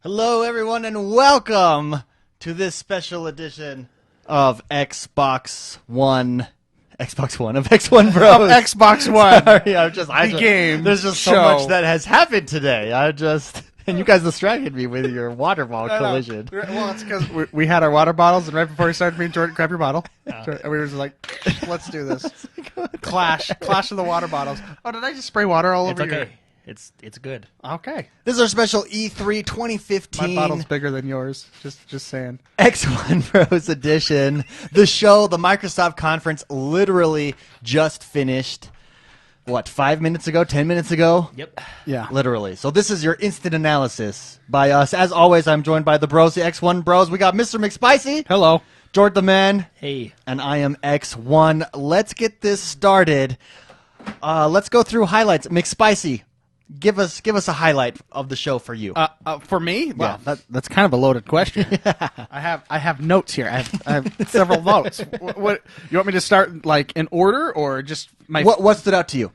Hello, everyone, and welcome to this special edition of Xbox One of X1 Bros. Xbox One. Sorry, game there's just so show. much that has happened today. And you guys distracted me with your water bottle collision. Well, it's because we had our water bottles, and right before we started, me and Jordan, grab your bottle. And we were just like, let's do this. Clash of the water bottles. Oh, did I just spray water all over your... It's good. Okay. This is our special E3 2015 My bottle's bigger than yours. Just saying. X1 Bros edition. The show, the Microsoft conference, literally just finished. What, 5 minutes ago? 10 minutes ago? Yep. Yeah. Literally. So this is your instant analysis by us. As always, I'm joined by the bros, the X1 Bros. We got Mr. McSpicy. Hello. Jord the Man. Hey. And I am X1. Let's get this started. Let's go through highlights. McSpicy, give us a highlight of the show for you. For me? Well, that's kind of a loaded question. I have notes here. I have several notes. What you want me to start like in order or just my? What stood out to you?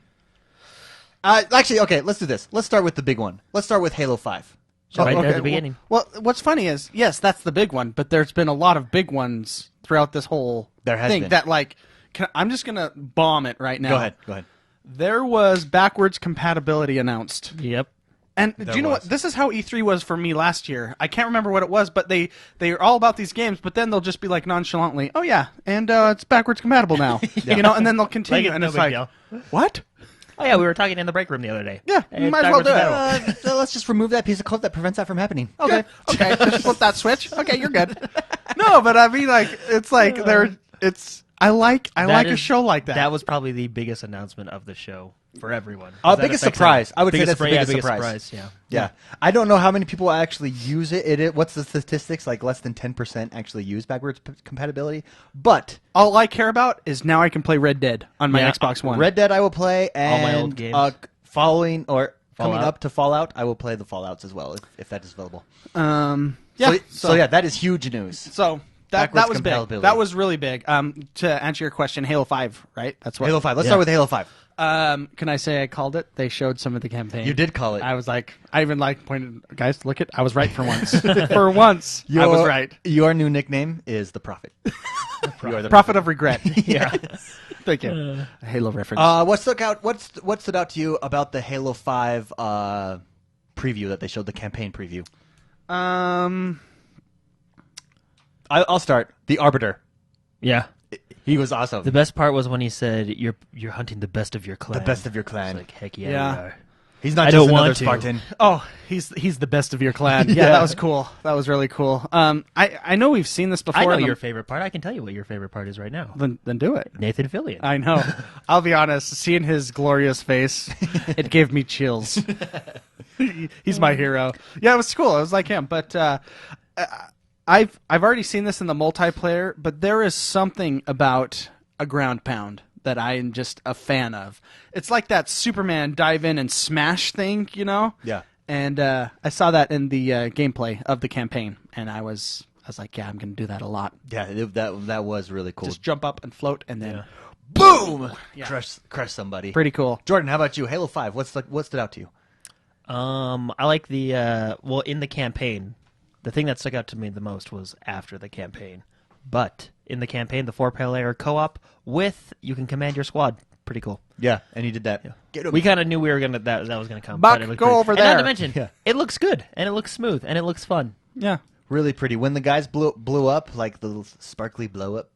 Actually, okay, let's do this. Let's start with the big one. Let's start with Halo 5. Right there at the beginning. Well, what's funny is, yes, that's the big one, but there's been a lot of big ones throughout this whole thing been. that, like, I'm just going to bomb it right now. Go ahead. There was backwards compatibility announced. Yep. And do you know what? This is how E3 was for me last year. I can't remember what it was, but they're all about these games, but then they'll just be like nonchalantly, oh, yeah, and it's backwards compatible now. You know, and then they'll continue, and no it's big like, deal. What? Oh, yeah, we were talking in the break room the other day. Yeah, And you it's might as well do backwards it. compatible. So let's just remove that piece of code that prevents that from happening. Okay. Okay, just flip that switch. Okay, you're good. No, but I mean, like, it's like, I like a show like that. That was probably the biggest announcement of the show for everyone. Biggest surprise. I would say that's the biggest surprise. Yeah. I don't know how many people actually use it. What's the statistics? Like less than 10% actually use backwards compatibility. But all I care about is now I can play Red Dead on my Yeah. Xbox One. Red Dead I will play, and All my old games. coming Fallout. up to Fallout, I will play the Fallouts as well if that is available. Yeah. So yeah, that is huge news. So that Backwards was big. compatibility. That was really big. To answer your question, Halo 5, right? That's what Halo 5. Let's start with Halo 5. Can I say I called it? They showed some of the campaign. You did call it. I was like, I even like pointed, guys, look it. I was right for once. For once, I was right. Your new nickname is the Prophet. You are the Prophet of regret. Yeah. Thank you. A Halo reference. What stood out to you about the Halo 5 preview that they showed, the campaign preview? I'll start. The Arbiter. Yeah. He was awesome. The best part was when he said, "You're hunting the best of your clan." The best of your clan. It's like, heck yeah, Yeah. we are. He's not I just don't another want to. Spartan. Oh, he's the best of your clan. Yeah, that was cool. That was really cool. I know we've seen this before. I know in the- your favorite part. I can tell you what your favorite part is right now. Then do it. Nathan Fillion. I know. I'll be honest. Seeing his glorious face, it gave me chills. He's my hero. Yeah, it was cool. It was like him. But I've already seen this in the multiplayer. But there is something about a ground pound that I am just a fan of. It's like that Superman dive in and smash thing, you know? Yeah. And I saw that in the gameplay of the campaign, and I was like, yeah, I'm going to do that a lot. Yeah, that was really cool. Just jump up and float, and then boom! Yeah. Crush somebody. pretty cool. Jordan, how about you? Halo 5, what stood out to you? I like the in the campaign, the thing that stuck out to me the most was after the campaign. But in the campaign, the 4-player co-op with you can command your squad. Pretty cool. Yeah, and he did that. Yeah. We kind of knew we were gonna that was gonna come. Buck, but it looked go pretty- over and there. Not to mention, Yeah. it looks good and it looks smooth and it looks fun. Yeah. Really pretty. When the guys blew up, like the little sparkly blow up,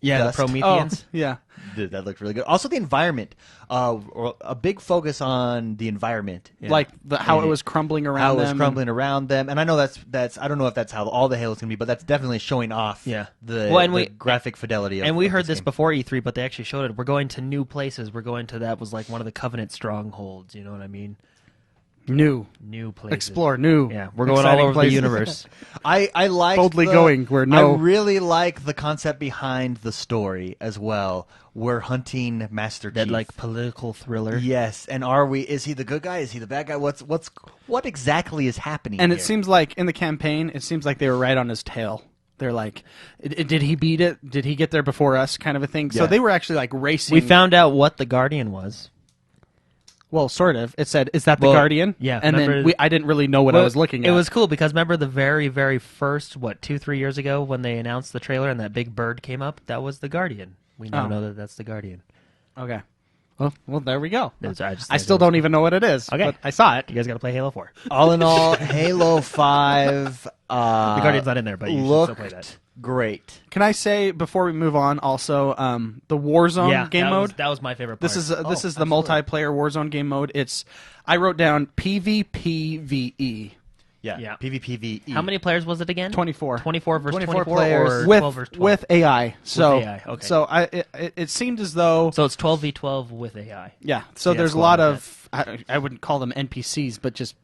Yeah, Dust. the Prometheans. Yeah. that looked really good. Also, the environment. A big focus on the environment. Like how And it was crumbling around how it was them. crumbling around them. And I know that's I don't know if that's how all the Halos can be, but that's definitely showing off Yeah. the graphic fidelity of And we of heard this game. before E3, but they actually showed it. We're going to new places. We're going to that was like one of the Covenant strongholds. You know what I mean? New. New places. Explore new. Yeah, we're going all exciting over places. the universe. I like Boldly going where no- I really like the concept behind the story as well. We're hunting Master That Chief. like political thriller. Yes, and is he the good guy? Is he the bad guy? What exactly is happening? And it here? seems like in the campaign, it seems like they were right on his tail. They're like, did he beat it? Did he get there before us? Kind of a thing. So Yeah. they were actually like racing. We found out what the Guardian was. Well, sort of. It said, "Is that the Well, Guardian?" yeah, and then remember- I didn't really know what I was looking at. It was cool because remember the very, very first 2-3 years ago when they announced the trailer and that big bird came up. That was the Guardian. We now Oh. know that that's the Guardian. Okay. Well, there we go. I I still don't even know what it is. Okay. But I saw it. You guys got to play Halo 4. All in all, Halo 5 The Guardian's not in there, but you should still play that. looked great. Can I say before we move on, also the Warzone game mode? That was my favorite part. This is the absolutely. multiplayer Warzone game mode. I wrote down PvPvE. Yeah. PvPvE. How many players was it again? 24. 24 versus 24 24 players. or with 12 versus 12? with AI. So AI, okay. so it seemed as though So it's 12v12 with AI. yeah. So Yeah, there's a cool, lot I of I wouldn't call them NPCs, but just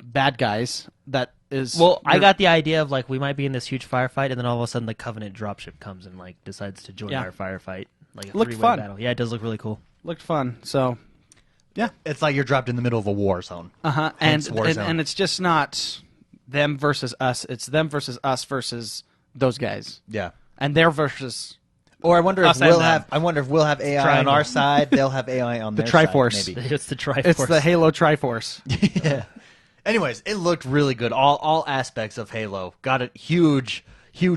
bad guys. That is Well, I got the idea of we might be in this huge firefight, and then all of a sudden the Covenant dropship comes and decides to join Yeah. our firefight. Like a Looked three-way fun. battle. Yeah, it does look really cool. looked fun. So yeah. It's like you're dropped in the middle of a war zone. And Hence Warzone. and it's just not them versus us. It's them versus us versus those guys, Yeah. and they're versus Or I wonder if Us and we'll them. have. I wonder if we'll have AI on Triangle. our side. They'll have AI on The their Triforce. side. Maybe. It's the Triforce. it's the Halo Triforce. Yeah. Anyways, it looked really good. All aspects of Halo got a huge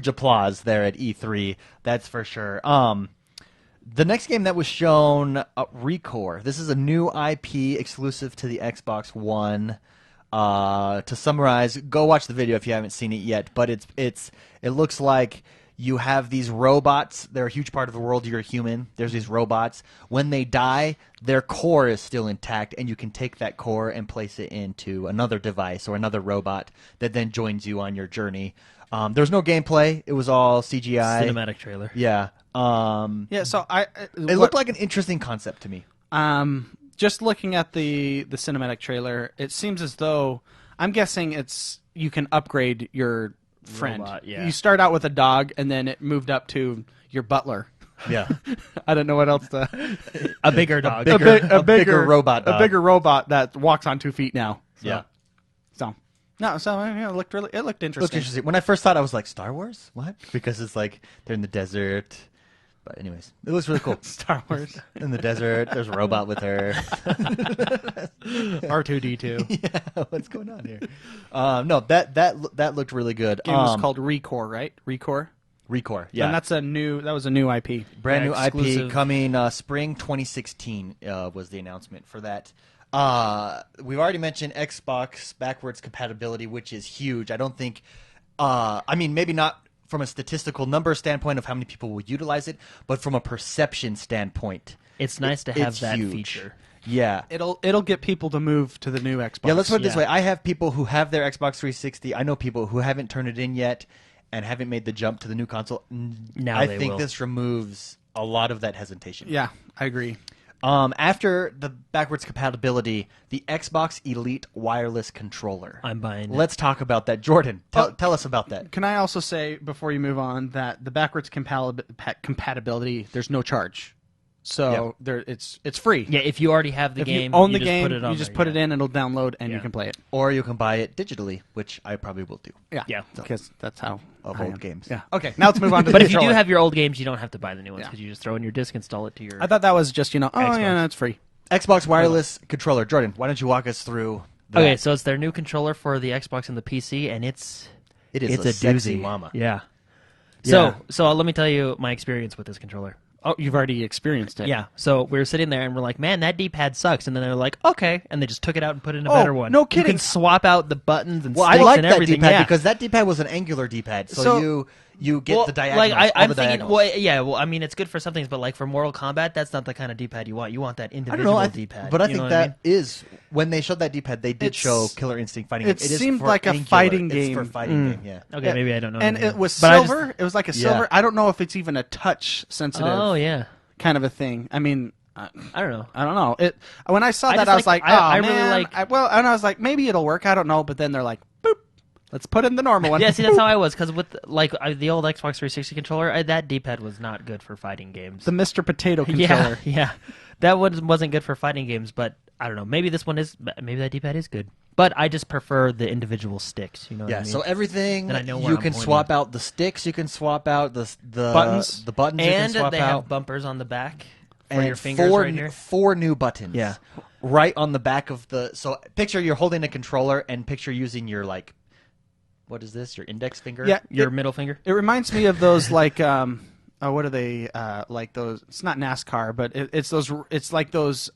applause there at E3. That's for sure. The next game that was shown, Recore. This is a new IP exclusive to the Xbox One. To summarize, go watch the video if you haven't seen it yet. But it looks like you have these robots. They're a huge part of the world. You're a human. There's these robots. When they die, their core is still intact, and you can take that core and place it into another device or another robot that then joins you on your journey. There's no gameplay. It was all CGI. cinematic trailer. Yeah. Yeah. So It looked like an interesting concept to me. just looking at the cinematic trailer, it seems as though I'm guessing you can upgrade your friend. Robot, yeah. You start out with a dog, and then it moved up to your butler. Yeah. I don't know what else to. A bigger dog. A bigger robot dog. A bigger robot that walks on 2 feet now. So, Yeah. So it looked interesting. Looked interesting. When I first thought, I was like, Star Wars? What? Because it's like they're in the desert. But anyways, it looks really cool. Star Wars. In the desert, there's a robot with her. R2D2. Yeah, what's going on here? No, that looked really good. Game was called Recore, right? Recore. Recore. Yeah, And that was a new IP. brand new exclusive. IP coming spring 2016 was the announcement for that. We've already mentioned Xbox backwards compatibility, which is huge. I don't think, I mean, maybe not from a statistical number standpoint of how many people will utilize it, but from a perception standpoint, It's nice to have it's that huge. feature. Yeah. It'll get people to move to the new Xbox. Yeah, let's put it this Yeah. way. I have people who have their Xbox 360. I know people who haven't turned it in yet and haven't made the jump to the new console. Now I they think will. this removes a lot of that hesitation. Yeah, I agree. After the backwards compatibility, the Xbox Elite wireless controller. I'm buying it. Let's talk about that. Jordan, tell us about that. Can I also say before you move on that the backwards compatibility, there's no charge, so it's free. Yeah, if you already have the If game, you own the just game, put it on you just there, put yeah. it in, it'll download, and you Yeah. can play it. Or you can buy it digitally, which I probably will do. Yeah. because that's how Of I old am. games. Yeah. Okay, now let's move on to. But the if you do controller. have your old games, you don't have to buy the new ones Yeah. because you just throw in your disc, install it to your. I thought that was just Xbox. yeah, no, it's free. Xbox wireless controller. Jordan, why don't you walk us through that? Okay, so it's their new controller for the Xbox and the PC, and it's It is it's a sexy doozy. mama. Yeah. Yeah. So let me tell you my experience with this controller. Oh, you've already experienced it. Yeah. So we were sitting there and we're like, man, that D-pad sucks. And then they're like, okay. And they just took it out and put in a Oh, better one. no You kidding. can swap out the buttons and Well, I sticks like and that everything. D-pad yeah. because that D-pad was an angular D-pad, so, So- you get Well, the diagonals. like all I'm the thinking, diagonals. well, yeah, well, I mean, it's good for some things, but like for Mortal Kombat, that's not the kind of D-pad you want. You want that I don't individual know, D-pad. but I You think know what that is when they showed that D-pad, they did It's- show Killer Instinct fighting. it game. It is seemed for like a angular. fighting It's game. for fighting game. Yeah. Okay, Yeah. maybe I don't know. And anything. it was But I just- silver. It was like a silver. I don't know if it's even a touch sensitive Oh yeah, kind of a thing. I mean, I don't know. I don't know. It when I saw I that, just I was like- like, oh I really man. like- And I was like, maybe it'll work. I don't know. But then they're like, boop. Let's put in the normal one. Yeah, see, that's how I was because with the old Xbox 360 controller, that D-pad was not good for fighting games. The Mr. Potato yeah, controller. yeah, that one wasn't good for fighting games. But I don't know. Maybe this one is. Maybe that D-pad is good. But I just prefer the individual sticks. You know what I Yeah, mean? so everything Then I know where you I'm can pointing. swap out the sticks, you can swap out the Buttons. the buttons you can and swap they out, have bumpers on the back for and your fingers right here. four new buttons. Yeah. right on the back of the. So picture you're holding a controller and picture using your like, what is this? Your index finger. Yeah, Your middle finger. It reminds me of those like what are they like those? It's not NASCAR, but it's those. It's like those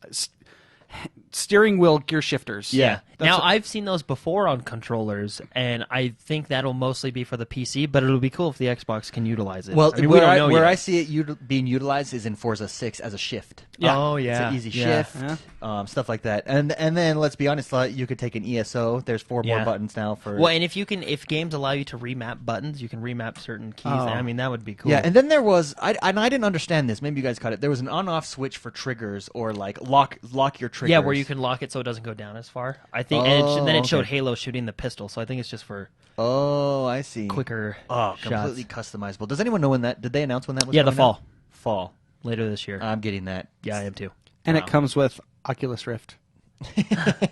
steering wheel gear shifters. Yeah. Now, I've seen those before on controllers, and I think that'll mostly be for the PC, but it'll be cool if the Xbox can utilize it. Well, I mean, we don't know where yet. I see it being utilized is in Forza 6 as a shift. Yeah. Oh, It's yeah. an easy Yeah. shift, stuff like that. And then let's be honest, you could take an ESO. There's 4 more Yeah. buttons now for. Well, and if games allow you to remap buttons, you can remap certain keys. Oh. I mean, that would be cool. Yeah, and then there was I didn't understand this. Maybe you guys caught it. There was an on-off switch for triggers or like lock your triggers. Yeah, where you can lock it so it doesn't go down as far. I think, and then it showed okay. Halo shooting the pistol. So I think it's just for Oh, I see. quicker Oh, shots. completely customizable. Does anyone know when that? Did they announce when that was? Yeah, the coming out? fall. Fall. Later this year. I'm getting that. Yeah, I am too. And Wow. it comes with Oculus Rift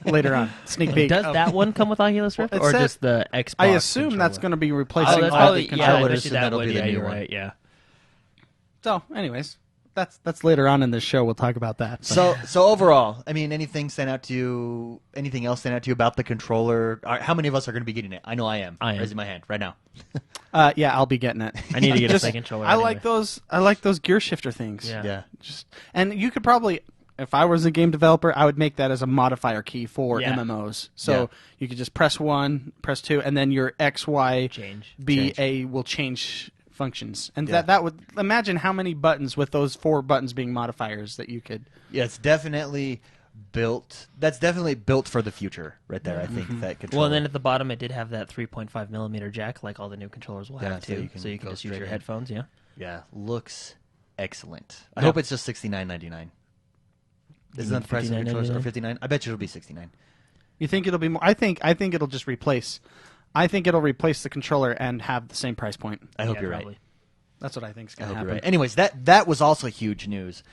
later on. Sneak peek. Does that one come with Oculus Rift, Well, it or said- just the Xbox? I assume that's going to be Oh, replacing that's all probably, the yeah, I controllers. bet you so that that'll would. be the Yeah, new you're one. right. Yeah. So, anyways, that's later on in this show. We'll talk about that. So overall, I mean, anything stand out to you? Anything else stand out to you about the controller? How many of us are going to be getting it? I know I am. I am. Raising my hand right now. Yeah, I'll be getting it. I need to get a Just- second controller. I anyway. like those. I like those gear shifter things. Yeah. Yeah. And you could probably, if I was a game developer, I would make that as a modifier key for Yeah. MMOs. So Yeah. you could just press 1, press 2, and then your X, Y, Change. B, A will change functions. And Yeah. that would imagine how many buttons with those 4 buttons being modifiers that you could. Yeah, it's definitely built. That's definitely built for the future, right there. I think that controller. Well, and then at the bottom, it did have that 3.5 millimeter jack, like all the new controllers will Yeah, have so too. you can So you can go just use straight your in. headphones. Yeah. yeah, looks excellent. I Yeah. hope it's just $69.99. Isn't that the price of the controllers? Or $59.99? 59? I bet you it'll be 69. You think it'll be more? I think it'll just replace. I think it'll replace the controller and have the same price point. I hope Yeah, you're probably. right. That's what I think is I going to hope happen. you're right. Anyways, that was also huge news.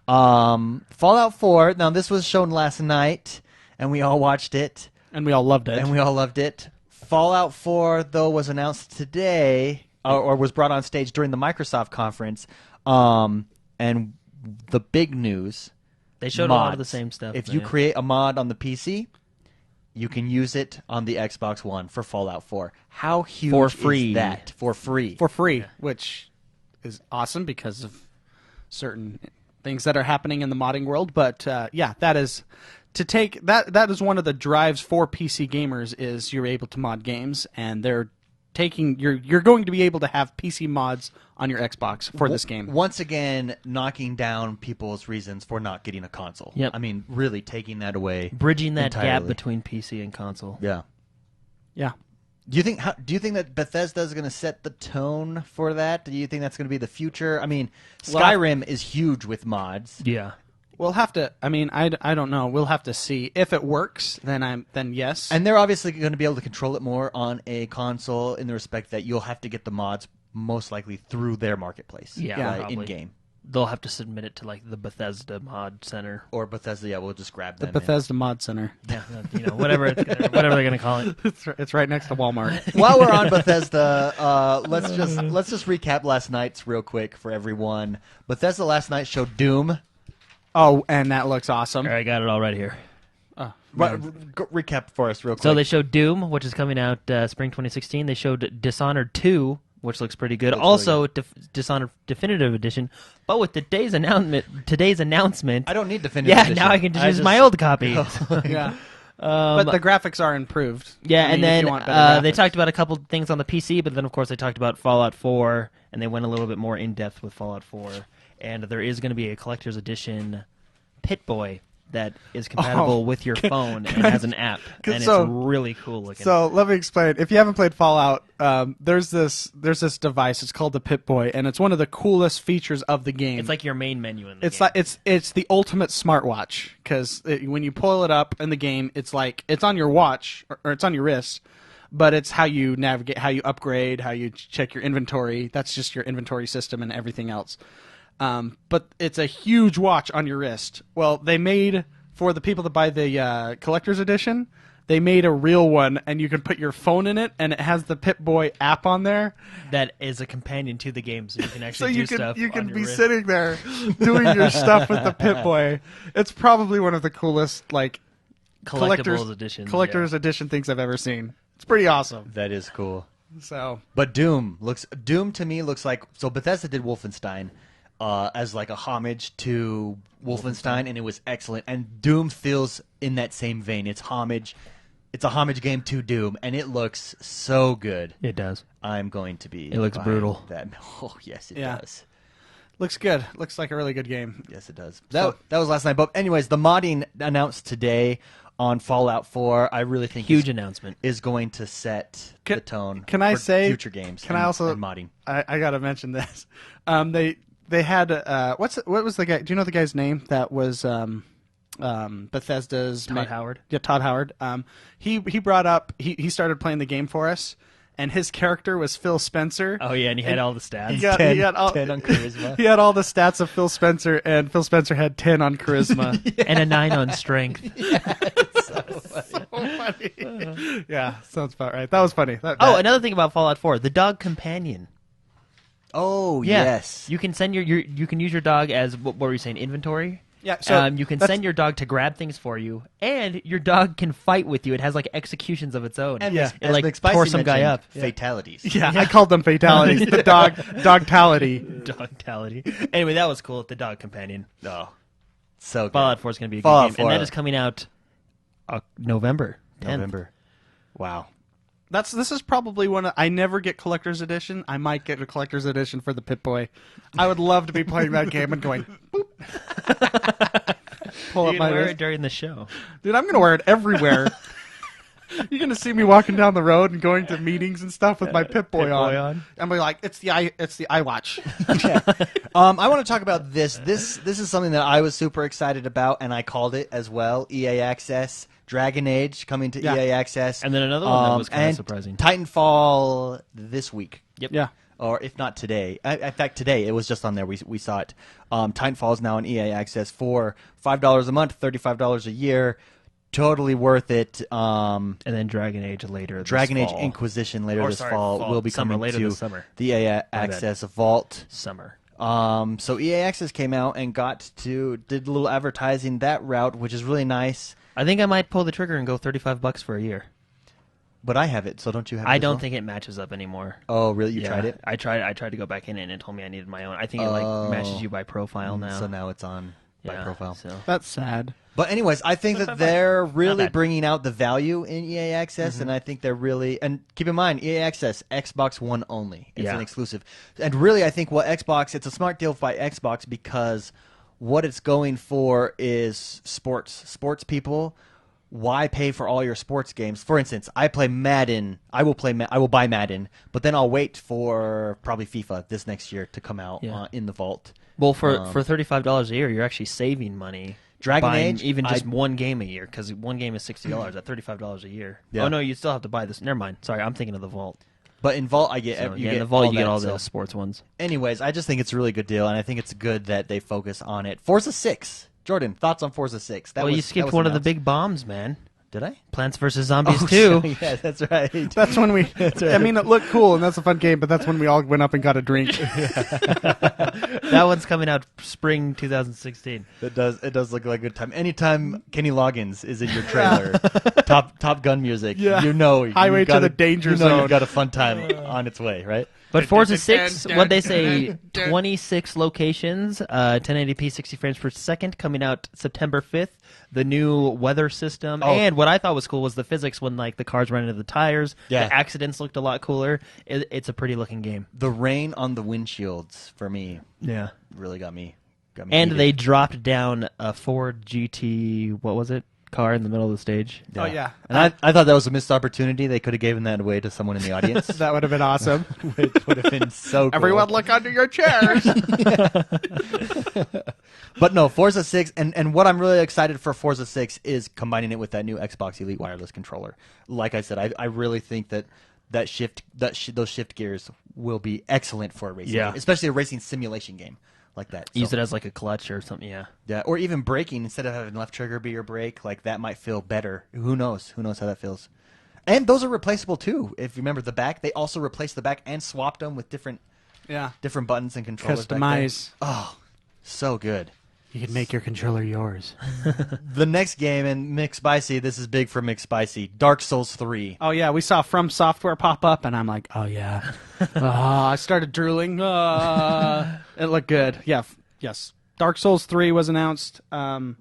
Fallout 4. Now this was shown last night, and we all watched it, And we all loved it. and we all loved it. Fallout 4 though was announced today, or was brought on stage during the Microsoft conference. And the big news. They showed a lot of mods. the same stuff. If but you yeah. create a mod on the PC, you can use it on the Xbox One for Fallout 4. How huge For free. is that? For free. for free, which is awesome because of certain things that are happening in the modding world. But yeah, that is to take that. That is one of the drives for PC gamers is you're able to mod games, and they're taking you're going to be able to have PC mods on your Xbox for this game. Once again, knocking down people's reasons for not getting a console. Yep. I mean, really taking that away. bridging that gap entirely. between PC and console. Yeah. Yeah. Do you think that Bethesda is going to set the tone for that? Do you think that's going to be the future? I mean, Well, Skyrim is huge with mods. Yeah. We'll have to. I mean, I don't know. We'll have to see if it works. Then yes. And they're obviously going to be able to control it more on a console in the respect that you'll have to get the mods most likely through their marketplace. Yeah, in probably. game. They'll have to submit it to like the Bethesda Mod Center. Or Bethesda, yeah, we'll just grab the them. Bethesda Mod Center. Yeah, whatever whatever they're gonna call it. It's right next to Walmart. While we're on Bethesda, let's just recap last night's real quick for everyone. Bethesda last night showed Doom. Oh, and that looks awesome. All right, got it all right here. Recap for us real quick. So they showed Doom, which is coming out spring 2016. They showed Dishonored 2, which looks pretty good. Looks Also, Dishonored Definitive Edition. But with today's announcement, I don't need Definitive yeah, Edition. now I can just use my old copy. Yeah. But the graphics are improved. Yeah, I mean, and if then you want better they graphics. talked about a couple things on the PC, but then of course they talked about Fallout 4, and they went a little bit more in depth with Fallout 4. And there is going to be a collector's edition Pit-Boy that is compatible with your phone and has an app, and so- it's really cool looking. So let me explain. If you haven't played Fallout, there's this device. It's called the Pit-Boy, and it's one of the coolest features of the game. It's like your main menu in the It's game. like it's the ultimate smartwatch because when you pull it up in the game, it's like it's on your watch or it's on your wrist, but it's how you navigate, how you upgrade, how you check your inventory. That's just your inventory system and everything else. But it's a huge watch on your wrist. Well, they made for the people that buy the collector's edition. they made a real one, and you can put your phone in it, and it has the Pip-Boy app on there. That is a companion to the game, so you can So actually you do stuff. can on your be wrist. sitting there doing your stuff with the Pip-Boy. It's probably one of the coolest like collectibles editions. collector's edition things I've ever seen. It's pretty awesome. That is cool. So, But Doom to me looks like, so Bethesda did Wolfenstein as like a homage to Wolfenstein, and it was excellent. And Doom feels in that same vein. It's a homage game to Doom, and it looks so good. It does. I'm going to be. It looks buying brutal. That. Oh yes, it Yeah. does. looks good. Looks like a really good game. Yes, it does. That was last night. But anyways, the modding announced today on Fallout 4, I really think Huge announcement. is going to set the tone. Can I for say future games? Can I also and modding? I got to mention this. They had what was the guy? Do you know the guy's name? That was Bethesda's Todd Howard. Yeah, Todd Howard. He brought up he started playing the game for us, and his character was Phil Spencer. Oh yeah, and he had all the stats. Yeah. 10 all- 10 on charisma. He had all the stats of Phil Spencer, and Phil Spencer had 10 on charisma. And a 9 on strength. So funny. Yeah, sounds about right. That was funny. Oh, another thing about Fallout 4, the dog companion. Oh Yeah. yes. You can send you can use your dog as what were you saying, inventory? Yeah, so you can that's- send your dog to grab things for you, and your dog can fight with you. It has like executions of its own. And Yeah. it like tore some guy up. Fatalities. yeah, I called them fatalities. The dogtality. Dogtality. Anyway, that was cool. The dog companion. Oh, so good. Fallout 4 is going to be a good Fallout game, 4. and that is coming out November 10th. November. Wow. This is probably I never get collector's edition. I might get a collector's edition for the Pip-Boy. I would love to be playing that game and going boop. Pull You up can my wear wrist. it during the show. Dude, I'm gonna wear it everywhere. You're gonna see me walking down the road and going to meetings and stuff with my Pip-Boy Pip-Boy on. on. I'm like, it's the iWatch. I want to talk about this. This is something that I was super excited about, and I called it as well. EA Access, Dragon Age coming to Yeah. EA Access, And then another one that was kinda and surprising. Titanfall this week. Yep. Yeah. Or if not today. In fact, today it was just on there. We saw it. Titanfall is now on EA Access for $5 a month, $35 a year. Totally worth it. And then Dragon Age later. Dragon this Age fall. Inquisition later Or, this sorry, fall will be summer, coming later to this summer. the EA Access Vault. Summer. So EA Access came out and did a little advertising that route, which is really nice. I think I might pull the trigger and go $35 for a year. But I have it, so don't you have it? I as don't well? think it matches up anymore. Oh, really? You Yeah, tried it? I tried to go back in it, and it told me I needed my own. I think it like matches you by profile now. So now it's on by Yeah, profile. So. That's sad. But anyways, I think that they're really bad. bringing out the value in EA Access, and I think they're really, and keep in mind, EA Access, Xbox One only. It's Yeah. an exclusive. And really, I think it's a smart deal by Xbox because what it's going for is sports people. Why pay for all your sports games? For instance, I play Madden. I will buy Madden, but then I'll wait for probably FIFA this next year to come out Yeah. in the vault. Well, for $35 a year, you're actually saving money. Dragon buying Age, even just one game a year, because one game is $60 at $35 a year. Yeah. Oh no, you still have to buy this. Never mind. Sorry, I'm thinking of the vault. But in vault, I get So, you in get the vault, you get that, all so. the sports ones. Anyways, I just think it's a really good deal, and I think it's good that they focus on it. Forza 6. Jordan, thoughts on Forza 6? You that skipped was one of the announced. big bombs, man. Did I? Plants vs. Zombies Oh, 2. yeah, that's right. That's when we. I mean, it looked cool, and that's a fun game. But that's when we all went up and got a drink. That one's coming out spring 2016. It does look like a good time. Anytime Kenny Loggins is in your trailer, Top Gun music, Yeah. you know Highway you've to got the danger you know zone. You've got a fun time on its way, right? But Forza 6, what they say, 26 locations, 1080p, 60 frames per second, coming out September 5th. The new weather system, and what I thought was cool was the physics when like the cars ran into the tires. Yeah. The accidents looked a lot cooler. It's a pretty looking game. The rain on the windshields for me Yeah. really got me. And heated. they dropped down a Ford GT, what was it, car in the middle of the stage. Oh yeah, And I thought that was a missed opportunity. They could have given that away to someone in the audience. that would have been awesome. Which would have been so cool. Everyone, look under your chairs. But no, Forza 6, and what I'm really excited for Forza 6 is combining it with that new Xbox Elite wireless controller. Like I said, I really think that those shift gears will be excellent for a racing game, especially a racing simulation game like that. Use So, it as like a clutch or something. Yeah. yeah, or even braking instead of having left trigger be your brake. Like that might feel better. Who knows? Who knows how that feels? And those are replaceable too. If you remember the back, they also replaced the back and swapped them with different buttons and controllers. Customize. Oh, so good. You can make your controller yours. The next game, and McSpicy, this is big for McSpicy, Dark Souls 3. Oh, yeah, we saw From Software pop up, and I'm like, oh, yeah. I started drooling. It looked good. Yeah, yes. Dark Souls 3 was announced. That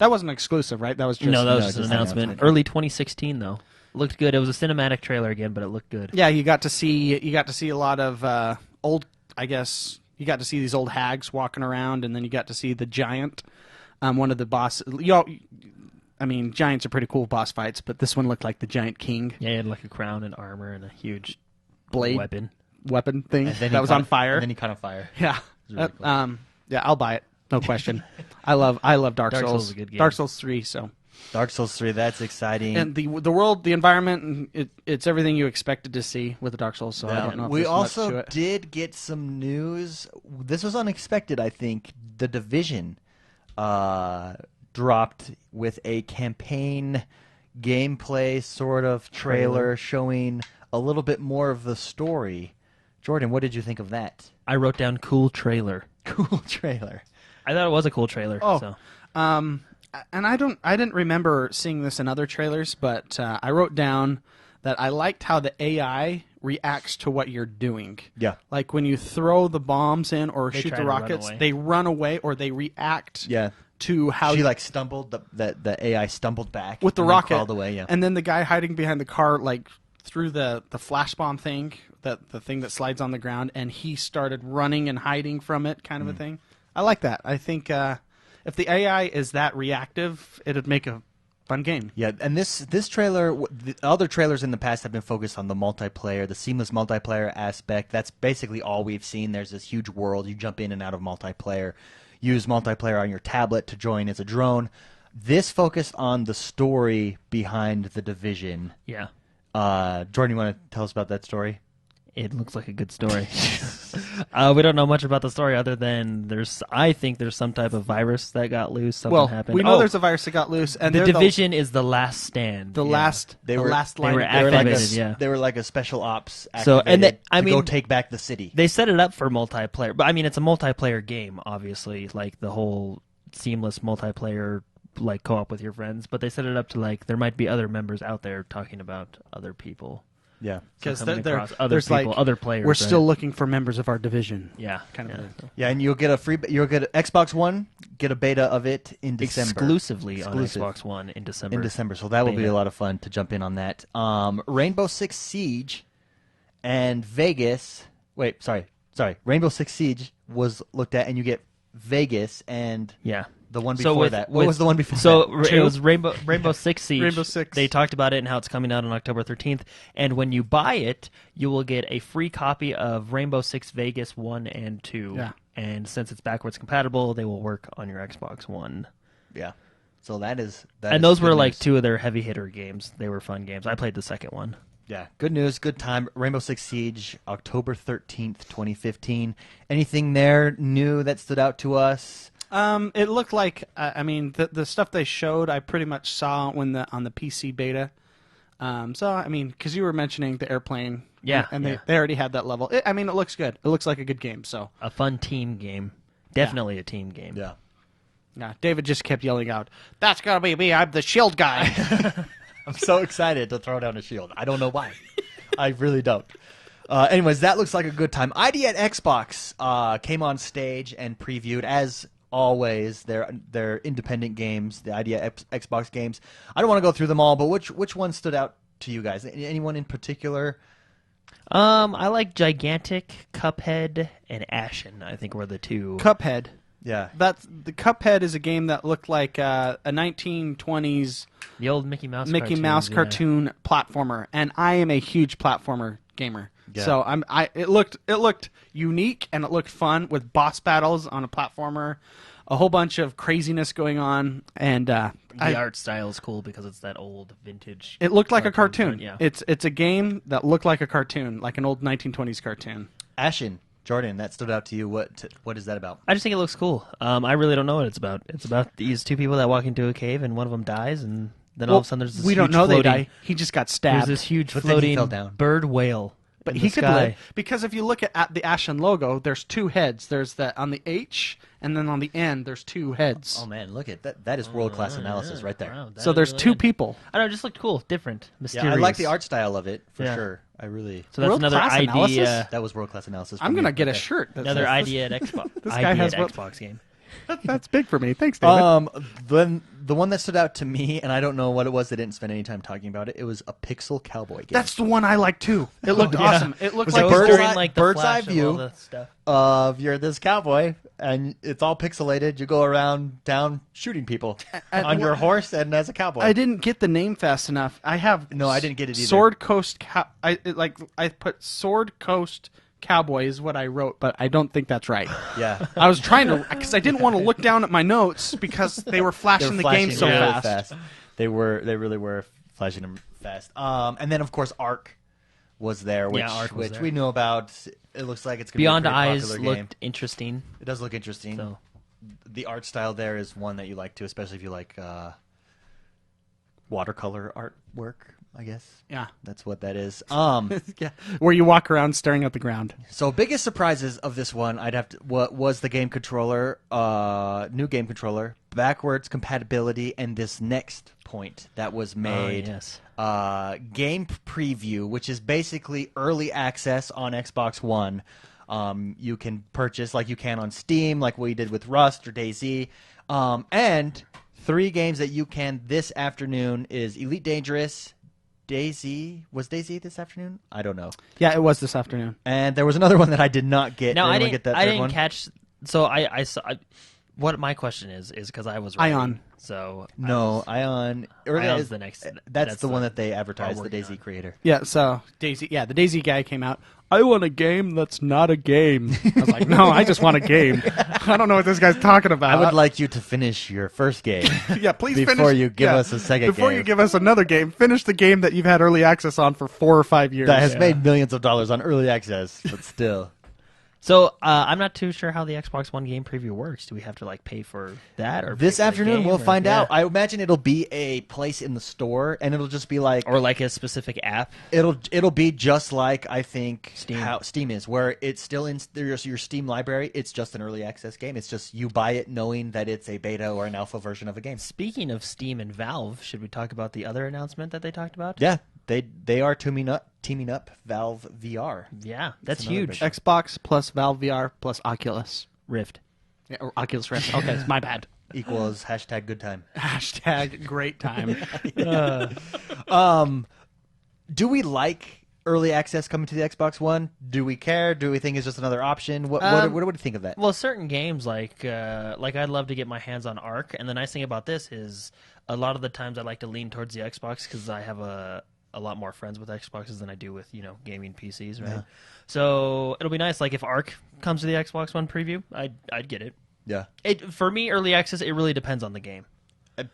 wasn't exclusive, right? That was just... No, that was just just an an announcement. announcement. Early 2016, though. Looked good. It was a cinematic trailer again, but it looked good. Yeah, you got to see a lot of old, I guess... You got to see these old hags walking around, and then you got to see the giant, one of the boss. I mean, giants are pretty cool boss fights, but this one looked like the giant king. Yeah, he had like a crown and armor and a huge Blade weapon. thing And then that he was caught- on fire. And then he caught on fire. Yeah, really cool. yeah, I'll buy it, no question. I love Dark Souls. Souls is a good game. Dark Souls 3. So, Dark Souls 3, that's exciting. and the world, the environment, and it's everything you expected to see with the Dark Souls. So I don't know if we there's much to also it. did get some news. This was unexpected, I think. The Division dropped with a campaign gameplay sort of trailer showing a little bit more of the story. Jordan, what did you think of that? I wrote down cool trailer. Cool trailer. I thought it was a cool trailer. Oh. So. And I didn't remember seeing this in other trailers, but I wrote down that I liked how the AI reacts to what you're doing. Yeah. Like when you throw the bombs in or shoot try the to run rockets, away. they run away or they react Yeah. to how She like stumbled. The AI stumbled back with the and then rocket, crawled away. Yeah. and then the guy hiding behind the car like threw the flash bomb thing, the thing that slides on the ground, and he started running and hiding from it, kind of a thing. I like that. I think if the AI is that reactive, it'd make a fun game. Yeah, and this trailer, the other trailers in the past have been focused on the multiplayer, the seamless multiplayer aspect. That's basically all we've seen. There's this huge world. You jump in and out of multiplayer. Use multiplayer on your tablet to join as a drone. This focused on the story behind the Division. Yeah. Jordan, you want to tell us about that story? It looks like a good story. We don't know much about the story other than I think there's some type of virus that got loose. Something happened. We know there's a virus that got loose, and the they're Division is the last stand. the last line. were of They were like activated, a, yeah. they were like a special ops So, activated and to go take back the city. They set it up for multiplayer, but I mean it's a multiplayer game, obviously, like the whole seamless multiplayer, like co-op with your friends. But they set it up to like there might be other members out there talking about other people. Yeah. because coming across other there's people, like other players. we're right? still looking for members of our division. yeah, kind of yeah. thing. Yeah, and you'll get Xbox One, get a beta of it in December. Exclusively Exclusive. on Xbox One in December. In December, so that will be Beta. a lot of fun to jump in on that. Rainbow Six Siege and Vegas. Wait, sorry. Rainbow Six Siege was looked at, and you get Vegas and Yeah. the one So before with- that. What with- was the one before So that? it was Rainbow Six Siege. Rainbow Six. They talked about it and how it's coming out on October 13th. And when you buy it, you will get a free copy of Rainbow Six Vegas 1 and 2. Yeah. And since it's backwards compatible, they will work on your Xbox One. Yeah. So that is. And those good were like news. two of their heavy hitter games. They were fun games. I played the second one. Yeah, good news, good time. Rainbow Six Siege, October 13th, 2015. Anything there new that stood out to us? It looked like I mean the stuff they showed I pretty much saw on the PC beta. So I mean because you were mentioning the airplane, Yeah, and yeah. they already had that level. I mean it looks good. It looks like a good game. So A fun team game. Definitely a team game. Yeah. yeah, David just kept yelling out, "That's gotta be me! I'm the shield guy." I'm so excited to throw down a shield. I don't know why. I really don't. Anyways, that looks like a good time. ID at Xbox came on stage and previewed, as always, their independent games, the ID at Xbox games. I don't want to go through them all, but which one stood out to you guys? Anyone in particular? I like Gigantic, Cuphead, and Ashen. I think were the two. Cuphead. Yeah. The Cuphead is a game that looked like a 1920s The old Mickey Mouse Mouse cartoons, yeah. cartoon platformer, and I am a huge platformer gamer. Yeah. So it looked unique and it looked fun with boss battles on a platformer, a whole bunch of craziness going on, and The art style is cool because it's that old vintage. it looked like a cartoon. Yeah. It's a game that looked like a cartoon, like an old 1920s cartoon. Ashen. Jordan, that stood out to you. What is that about? I just think it looks cool. I really don't know what it's about. It's about these two people that walk into a cave and one of them dies, and then all of a sudden there's this we huge don't know floating, they die. He just got There's stabbed. this huge But then he floating fell down. bird whale. But in he the could sky. live because if you look at the Ashen logo, there's two heads. There's the on the H, and then on the end there's two heads. Oh man, look at that! That is world class analysis right there. Wow, that So is there's really two good. people. I don't know, it just looked cool, different, Yeah, mysterious. I like the art style of it for Yeah. sure. I really. So that's another World-class idea. analysis? That was world class analysis. I'm from gonna you get a right there. shirt. That Another says idea at Xbox. This guy has idea at what- Xbox game. That's big for me. Thanks, David. Then the one that stood out to me, and I don't know what it was. They didn't spend any time talking about it. It was a pixel cowboy game. That's the one I like too. It looked Yeah. awesome. It looked Was like it So bird's during eye- like the bird's flash eye of view? all the stuff. of you're this cowboy, and it's all pixelated. You go around town shooting people on your horse and as a cowboy. I didn't get the name fast enough. I have No, I didn't get it either. Sword Coast. I put Sword Coast Cowboy is what I wrote, but I don't think that's right. Yeah. I was trying to because I didn't want to look down at my notes because they were They flashing were the flashing game so really fast. They really were flashing them fast. And then of course Ark was there, which Yeah, Ark was there. we knew about. It looks like it's going to Beyond be a pretty Eyes popular game. looked interesting. It does look interesting. So The art style there is one that you like too, especially if you like watercolor artwork. I guess Yeah. that's what that is. Yeah, where you walk around staring at the ground. So biggest surprises of this one, what was the game controller, new game controller, backwards compatibility, and this next point that was made. yes. Game preview, which is basically early access on Xbox One. You can purchase like you can on Steam, like we did with Rust or DayZ, and 3 games that you can this afternoon is Elite Dangerous. DayZ was DayZ this afternoon? I don't know. Yeah, it was this afternoon. And there was another one that I did not get. No, Did I anyone didn't. get that I third didn't one? catch. So I saw. What my question is because I was writing, Ion. So No, Ion. Ion's the next. That's the one that they are advertised, the working DayZ on. creator. Yeah, so Daisy. Yeah, the Daisy guy came out. I want a game that's not a game. I was like, no, I just want a game. I don't know what this guy's talking about. I would like you to finish your first game. yeah, please before finish you give us a second Before game. you give us another game, finish the game that you've had early access on for 4 or 5 years. that has made millions of dollars on early access, but still. So I'm not too sure how the Xbox One game preview works. Do we have to like pay for that or This pay for the afternoon game, we'll or- find yeah. out. I imagine it'll be a place in the store, and it'll just be like or like a specific app. it'll be just like I think Steam. how Steam is, where it's still in your Steam library. It's just an early access game. It's just you buy it knowing that it's a beta or an alpha version of a game. Speaking of Steam and Valve, should we talk about the other announcement that they talked about? Yeah, they are teaming up Valve VR. Yeah, that's another huge. big- Xbox plus Valve VR plus Oculus. Rift. Yeah, or Oculus Rift. Okay, it's my bad. Equals hashtag good time. Hashtag great time. Do we like early access coming to the Xbox One? Do we care? Do we think it's just another option? What do you think of that? Well, certain games like I'd love to get my hands on Ark, and the nice thing about this is a lot of the times I like to lean towards the Xbox because I have a lot more friends with Xboxes than I do with gaming PCs, right? Yeah. So it'll be nice. Like if Ark comes to the Xbox One preview, I'd get it. Yeah, For me, early access it really depends on the game.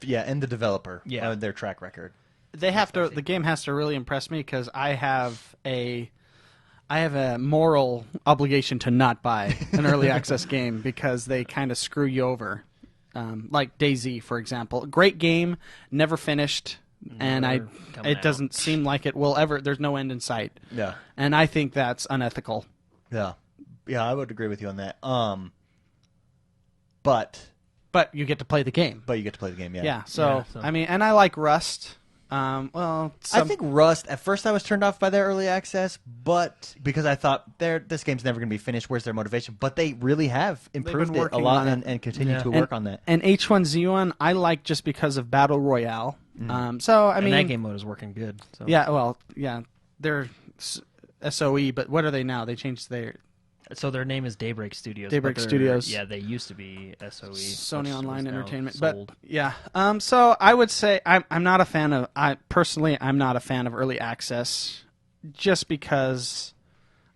yeah, and the developer, Yeah. their track record. They have to. The game has to really impress me because I have a moral obligation to not buy an early access game because they kind of screw you over. Like DayZ, for example, great game, never finished, and Never coming it doesn't seem like it will ever. There's no end in sight, Yeah, and I think that's unethical. yeah, I would agree with you on that. But But you get to play the game. you get to play the game. Yeah. So, Yeah, so- I mean, and I like Rust. Well, I think Rust. At first, I was turned off by their early access, but because I thought this game's never going to be finished. Where's their motivation? But they really have improved it a working lot on it. and continue Yeah. to work on that. And H1Z1 I like just because of Battle Royale. So I And mean, that game mode is working good. So. yeah, well, yeah, they're SOE, but what are they now? They changed their So their name is Daybreak Studios. Daybreak but they're- Studios. Yeah, they used to be SOE. Sony which Online was now Entertainment. sold. But yeah, so I would say I'm not a fan of. I'm not a fan of early access, just because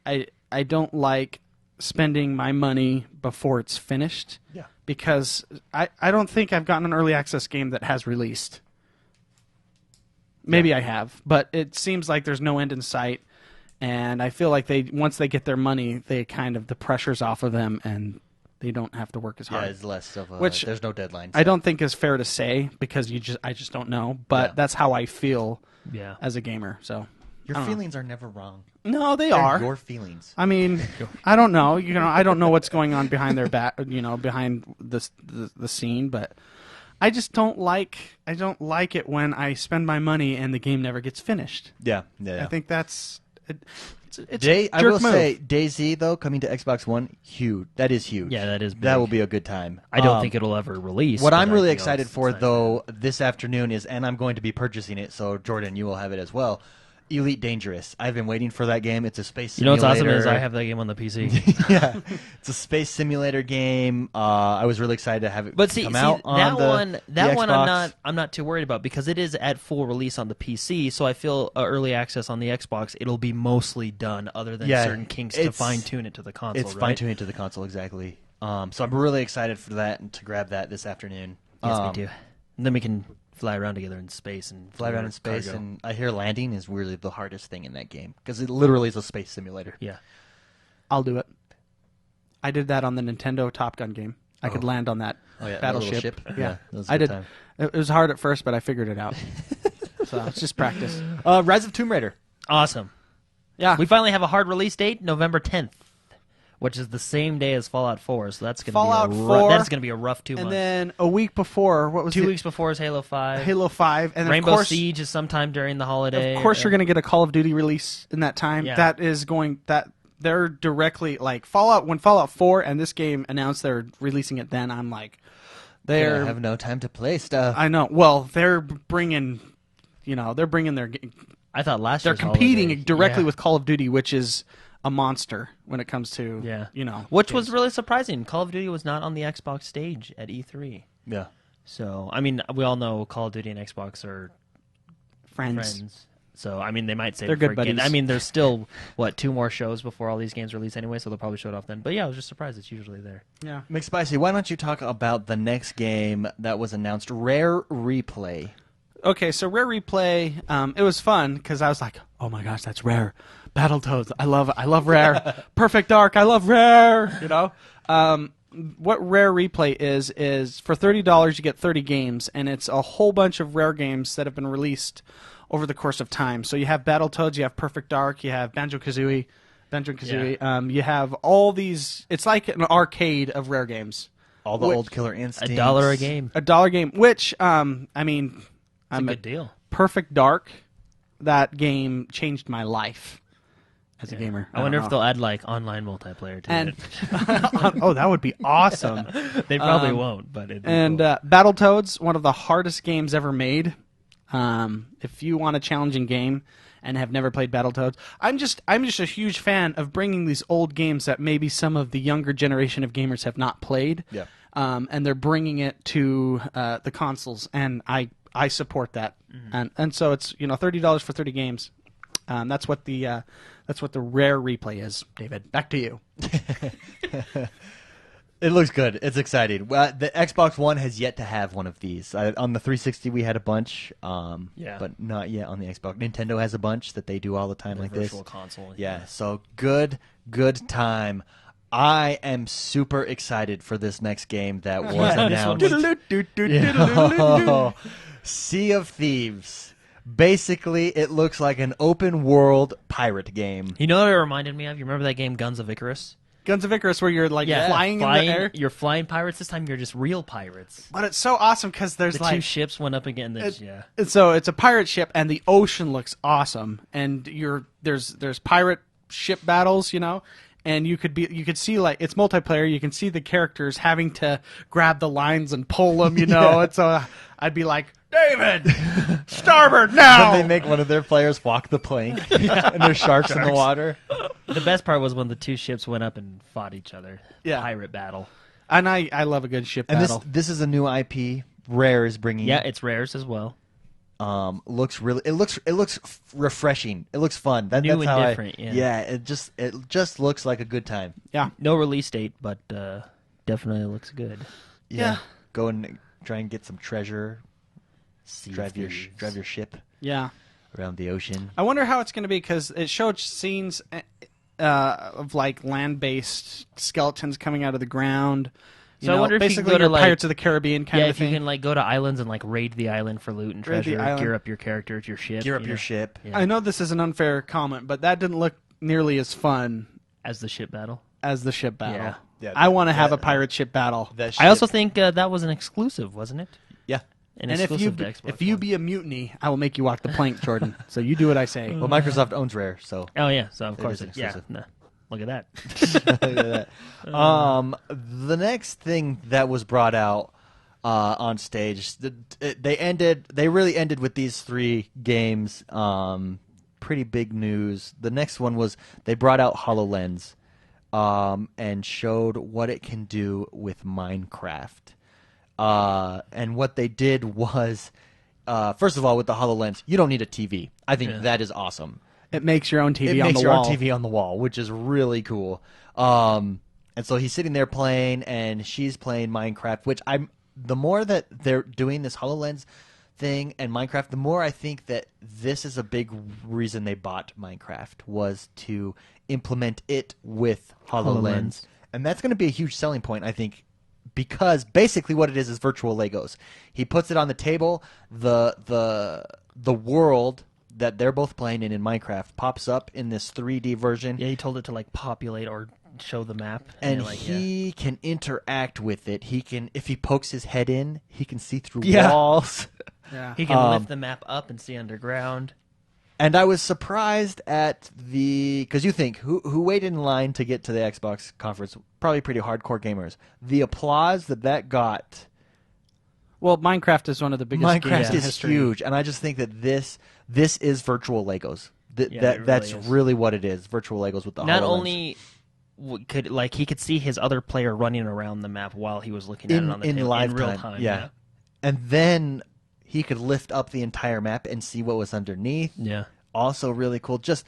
I don't like spending my money before it's finished. Yeah. Because I don't think I've gotten an early access game that has released. Maybe I have, but it seems like there's no end in sight. And I feel like once they get their money, they the pressure's off of them, and they don't have to work as hard. Yeah, it's less of a. Which there's no deadlines. I don't think is fair to say because I just don't know. But that's how I feel as a gamer. So your feelings are never wrong. no, they They're are your feelings. I mean, I don't know. I don't know what's going on behind their back. Behind the scene, but I just don't like. I don't like it when I spend my money and the game never gets finished. Yeah. I think that's. It's I will say DayZ though coming to Xbox One, huge. That is huge. Yeah, that is big. That will be a good time. I don't think it'll ever release. What but I'm I really feel excited it's for exciting. though this afternoon is, and I'm going to be purchasing it. So Jordan, you will have it as well. Elite Dangerous. I've been waiting for that game. It's a space You know simulator. what's awesome is I have that game on the PC. Yeah, it's a space simulator game. I was really excited to have it But see, come out on that the one, the Xbox. I'm not too worried about because it is at full release on the PC. So I feel early access on the Xbox, it'll be mostly done, other than certain kinks to fine tune it to the console. It's right? fine tuning to the console exactly. So I'm really excited for that and to grab that this afternoon. Yes, me too. And then we can fly around together in space and Fly around in space, cargo. and I hear landing is really the hardest thing in that game because it literally is a space simulator. Yeah. I'll do it. I did that on the Nintendo Top Gun game. I could land on that Oh yeah, that battleship. little ship. Yeah, that was a I good did. time. It was hard at first, but I figured it out. So it's just practice. Rise of Tomb Raider. Awesome. Yeah, We finally have a hard release date, November 10th, which is the same day as Fallout 4. So that's going Fallout to be 4, that's going to be a rough 2 and months. then a week before, what was 2 it? weeks before is Halo 5. Halo 5, and then Rainbow of course, Siege is sometime during the holiday. Of course, you're going to get a Call of Duty release in that time. Yeah. That is going they're directly like Fallout. When Fallout 4 and this game announced they're releasing it, then I'm like, I they're. have no time to play stuff. I know. Well, they're bringing, they're bringing their. I thought last They're year's competing holiday. directly Yeah. with Call of Duty, which is a monster when it comes to Which was really surprising. Call of Duty was not on the Xbox stage at E3. Yeah. So, I mean, we all know Call of Duty and Xbox are friends. friends. So, I mean, they might say They're good buddies. I mean, there's still 2 more shows before all these games release anyway, so they'll probably show it off then. But yeah, I was just surprised it's usually there. Yeah. McSpicy, why don't you talk about the next game that was announced, Rare Replay? Okay, so Rare Replay, it was fun because I was like, oh my gosh, that's Rare. Battletoads, I love Rare. Perfect Dark, I love Rare. What Rare Replay is for $30 you get 30 games, and it's a whole bunch of Rare games that have been released over the course of time. So you have Battletoads, you have Perfect Dark, you have Banjo-Kazooie. You have all these. It's like an arcade of Rare games. All the old Killer Instincts. $1 a game. $1 game, which I mean, It's a good deal. Perfect Dark. That game changed my life as a gamer. I wonder don't if know. they'll add like online multiplayer to And it. oh, that would be awesome. They probably won't, but it'd be And cool. Battletoads, one of the hardest games ever made. If you want a challenging game and have never played Battletoads, I'm just a huge fan of bringing these old games that maybe some of the younger generation of gamers have not played. Yeah. And they're bringing it to the consoles, and I support that. And so it's $30 for 30 games. That's what the Rare Replay is. David, back to you. It looks good. It's exciting. The Xbox One has yet to have one of these. On the 360, we had a bunch, but not yet on the Xbox. Nintendo has a bunch that they do all the time like this. virtual console. Yeah, so good time. I am super excited for this next game that was announced. Oh, Sea of Thieves. Basically, it looks like an open world pirate game. You know what it reminded me of? You remember that game Guns of Icarus? Guns of Icarus, where you're flying in the air. You're flying pirates. This time you're just real pirates. But it's so awesome because there's The 2 ships went up again. And so it's a pirate ship, and the ocean looks awesome. And there's pirate ship battles, and you could see like it's multiplayer. You can see the characters having to grab the lines and pull them, Yeah. And so I'd be like, David, starboard now. When they make one of their players walk the plank, and there's sharks in the water. The best part was when the 2 ships went up and fought each other. Yeah. Pirate battle. And I love a good ship And battle. this is a new IP. Rare is bringing. Yeah, it's Rare's as well. Looks refreshing. It looks fun. New That's and how different, yeah. It just looks like a good time. Yeah. No release date, but definitely looks good. Yeah. Go and try and get some treasure. Sea of Drive your Thieves. drive your ship. Yeah. around the ocean. I wonder how it's going to be because it showed scenes of like land-based skeletons coming out of the ground. So I wonder if you basically can go to your like Pirates of the Caribbean kind of if you thing. can like go to islands and like raid the island for loot and Raid the treasure, island. gear up your character, your ship, Gear up you your know, ship. Yeah. I know this is an unfair comment, but that didn't look nearly as fun as the ship battle. as the ship battle. Yeah. Yeah, I want to have that- a pirate ship battle. That I also ship- think that was an exclusive, wasn't it? yeah. An And if exclusive to Xbox if you One. be a mutiny, I will make you walk the plank, Jordan. So you do what I say. Well, Microsoft owns Rare, so Oh yeah, so of It course is it, yeah. exclusive. Nah, look at that. look at that. The next thing that was brought out on stage, they really ended with these 3 games. Pretty big news. The next one was they brought out HoloLens and showed what it can do with Minecraft. And what they did was, first of all, with the HoloLens, you don't need a TV. I think that is awesome. It makes your own TV It on makes the your wall. own TV on the wall, which is really cool. And so he's sitting there playing, and she's playing Minecraft. Which the more that they're doing this HoloLens thing and Minecraft, the more I think that this is a big reason they bought Minecraft was to implement it with HoloLens. And that's going to be a huge selling point, I think, because basically what it is virtual Legos. He puts it on the table. The world that they're both playing in Minecraft pops up in this 3D version. Yeah, he told it to like populate or show the map, And you're like, he can interact with it. He can, if he pokes his head in, he can see through Yeah. walls. Yeah. he can lift the map up and see underground. And I was surprised at because you think who waited in line to get to the Xbox conference? Probably pretty hardcore gamers. The applause that got. Well, Minecraft is one of the biggest games Minecraft in is history. huge, and I just think that this is virtual Legos. Yeah, it really That's is. really what it is. Virtual Legos with the Not HoloLens. only could like he could see his other player running around the map while he was looking at it on the table live in real time. time. Yeah. And then he could lift up the entire map and see what was underneath. Yeah. Also really cool. Just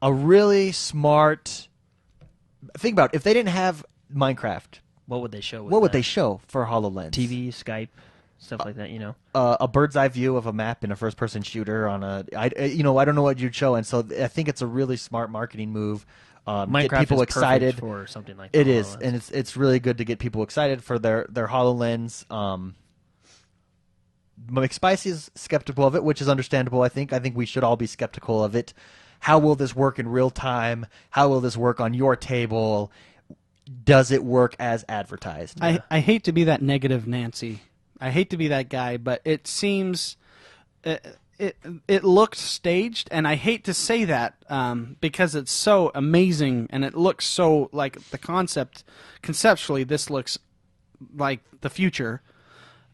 a really smart. Think about it. If they didn't have Minecraft, What would they show? what would they show for HoloLens? TV, Skype, stuff like that. You know. A bird's eye view of a map in a first-person shooter on I don't know what you'd show, and so I think it's a really smart marketing move. Minecraft Get people is excited perfect for something like It the is, HoloLens. and it's really good to get people excited for their HoloLens. McSpicy is skeptical of it, which is understandable. I think we should all be skeptical of it. How will this work in real time? How will this work on your table? Does it work as advertised? I hate to be that negative Nancy. I hate to be that guy, but it seems it looked staged, and I hate to say that because it's so amazing and it looks so like the conceptually this looks like the future.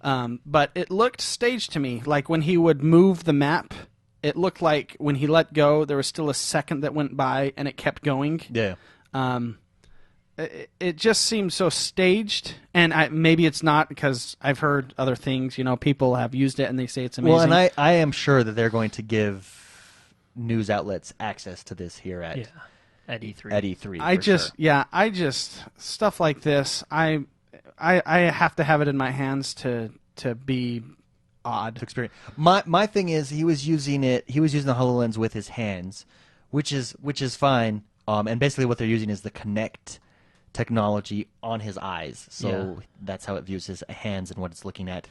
But it looked staged to me. Like when he would move the map, it looked like when he let go, there was still a second that went by and it kept going. Yeah. It just seems so staged, and maybe it's not because I've heard other things. People have used it and they say it's amazing. Well, and I am sure that they're going to give news outlets access to this here at at E3. at E3. I just stuff like this. I have to have it in my hands to be odd. experience. My thing is he was using the HoloLens with his hands, which is fine. And basically what they're using is the Kinect technology on his eyes. So that's how it views his hands and what it's looking at.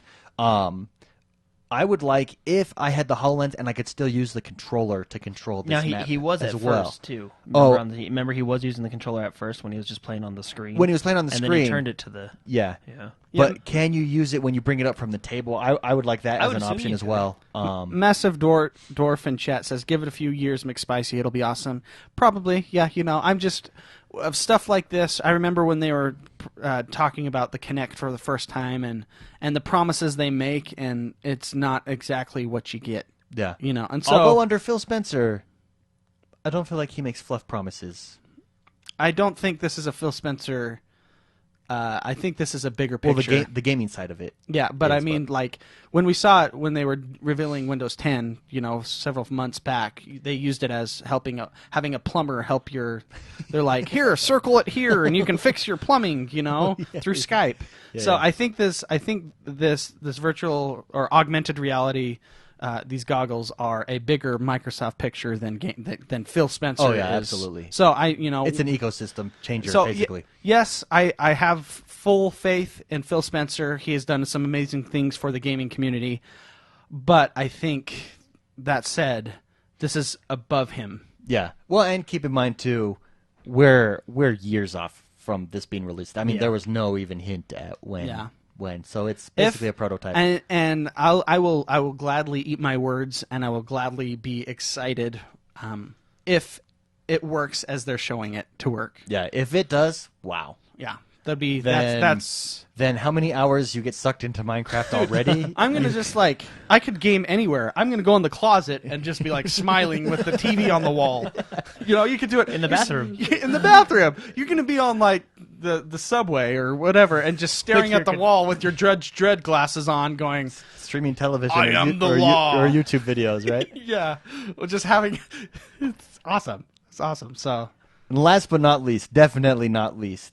I would like if I had the HoloLens and I could still use the controller to control this Now map he was as at well. first too. Oh. Remember he was using the controller at first when he was just playing on the screen. When he was playing on the and screen. then he turned it to the Yeah. yeah. But can you use it when you bring it up from the table? I would like that I as would an assume option you as could. well. Massive Dwarf in chat says, "Give it a few years, McSpicy. It'll be awesome." Probably, yeah. I'm just of stuff like this. I remember when they were talking about the Kinect for the first time and the promises they make, and it's not exactly what you get. Yeah. And so Although under Phil Spencer, I don't feel like he makes fluff promises. I don't think this is a Phil Spencer. I think this is a bigger Well, picture. the gaming side of it. Yeah, but is, I mean, like when we saw it when they were revealing Windows 10, several months back, they used it as having a plumber help your. They're like, here, circle it here, and you can fix your plumbing, through Skype. Yeah, so yeah. I think this virtual or augmented reality these goggles are a bigger Microsoft picture than Phil Spencer. Oh, yeah, is. absolutely. So It's an ecosystem changer, so basically. yes, I have full faith in Phil Spencer. He has done some amazing things for the gaming community, but I think that said, this is above him. Yeah. Well, and keep in mind too, we're years off from this being released. I mean, Yeah. there was no even hint at when. Yeah. When. So it's basically a prototype. And I will gladly eat my words, and I will gladly be excited if it works as they're showing it to work. Yeah. If it does, wow. Yeah, that'd be Then, that's. Then how many hours you get sucked into Minecraft already? I'm gonna just I could game anywhere. I'm gonna go in the closet and just be smiling with the TV on the wall. You could do it In the bathroom. In the bathroom, you're gonna be on the subway or whatever, and just staring at the wall with your Judge Dredd glasses on, going, Streaming television I or, am the law. or YouTube videos, right? yeah, well, just having. It's awesome. It's awesome. So. And last but not least, definitely not least,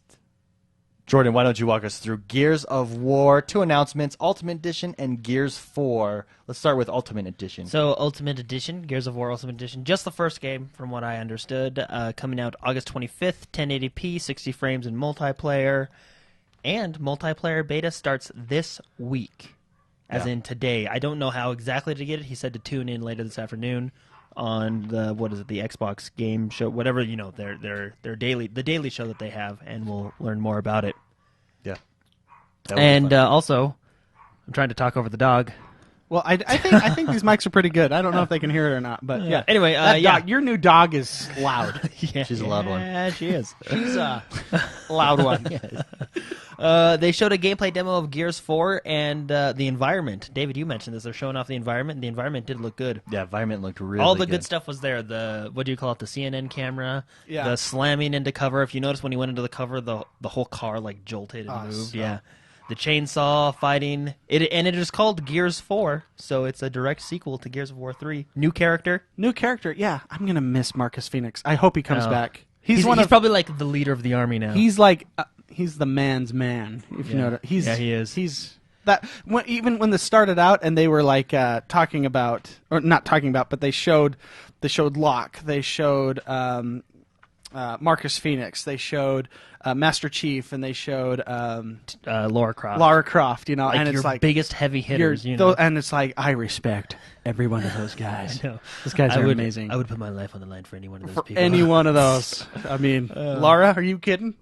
Jordan, why don't you walk us through Gears of War 2 announcements, Ultimate Edition, and Gears 4. Let's start with Ultimate Edition. So Ultimate Edition, Gears of War Ultimate Edition, just the first game from what I understood, coming out August 25th, 1080p, 60 frames in multiplayer, and multiplayer beta starts this week, as in today. I don't know how exactly to get it. He said to tune in later this afternoon on the Xbox game show, whatever, their daily show that they have, and we'll learn more about it. Yeah. And also, I'm trying to talk over the dog. Well, I think these mics are pretty good. I don't know if they can hear it or not, but yeah. Anyway, That dog, your new dog is loud. Yeah, She's a loud one. Yeah, she is. She's a loud one. They showed a gameplay demo of Gears 4 and the environment. David, you mentioned this. They're showing off the environment, and the environment did look good. Yeah, environment looked really All the good stuff was there. The, what do you call it, the CNN camera, Yeah. the slamming into cover. If you notice when he went into the cover, the whole car jolted and moved. so- Yeah. The chainsaw fighting. It is called Gears 4, so it's a direct sequel to Gears of War 3. New character. New character. Yeah, I'm going to miss Marcus Phoenix. I hope he comes Oh. back. He's probably like the leader of the army now. He's he's the man's man, if you know what he is. He's that even when this started out and they were talking about, or not talking about, but they showed Locke, they showed Marcus Phoenix, they showed Master Chief, and they showed Lara Croft. Lara Croft, and Like it's your biggest heavy hitters, and it's I respect every one of those guys. I know. Those guys are amazing. I would put my life on the line for any one of those For people. any one of those. I mean, Lara, are you kidding?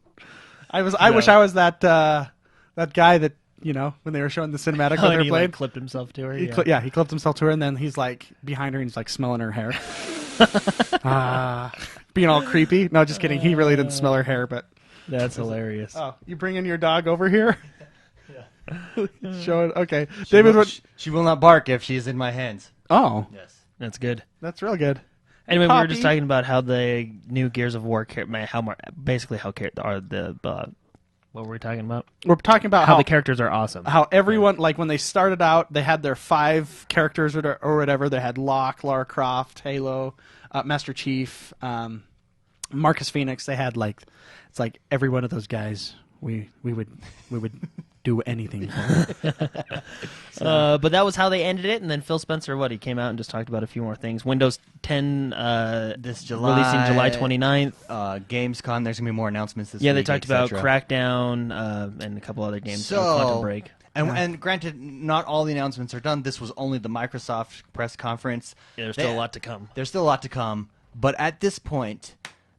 I wish I was that guy that when they were showing the cinematic Oh, when they and were he playing. clipped himself to her. He clipped himself to her, and then he's behind her, and he's smelling her hair, being all creepy. No, just kidding. He really didn't smell her hair, but That's hilarious. oh, you bringing your dog over here? Show it. Okay, David. She will not bark if she is in my hands. Oh, Yes. That's good. that's real good. Anyway, we were just Poppy. talking about how the new Gears of War, what were we talking about? We're talking about How the characters are awesome. how everyone when they started out, they had their 5 characters or whatever. They had Locke, Lara Croft, Halo, Master Chief, Marcus Phoenix. They had it's every one of those guys. We would do anything for. But that was how they ended it, and then Phil Spencer, he came out and just talked about a few more things. Windows 10 This July, releasing July 29th. Gamescom. There's gonna be more announcements this Yeah, week. they talked about etc. Crackdown and a couple other games. Quantum Break. And granted, not all the announcements are done. This was only the Microsoft press conference. Yeah, there's still a lot to come. There's still a lot to come. But at this point,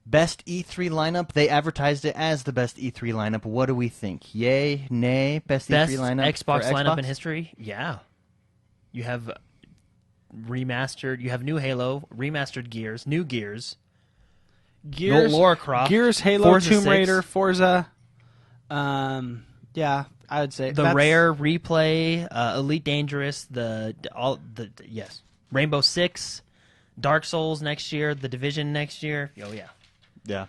best E3 lineup, they advertised it as the best E3 lineup. What do we think? Yay, nay, best Best E3 lineup Xbox for lineup Xbox? in history? Yeah. You have remastered. You have new Halo, remastered Gears, new Gears. Gears, Lara Croft, Gears, Halo, Forza Tomb 6. Raider, Forza. Yeah, I would say The Rare Replay, Elite Dangerous, Rainbow Six, Dark Souls next year, The Division next year. Oh yeah. Yeah.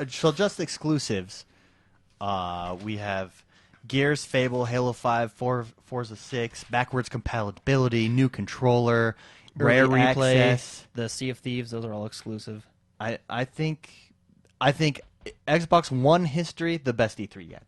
So just exclusives. We have Gears, Fable, Halo 5, Forza 6, backwards compatibility, new controller, Rare early Replay, access. the Sea of Thieves. Those are all exclusive. I think Xbox One history, the best E3 yet.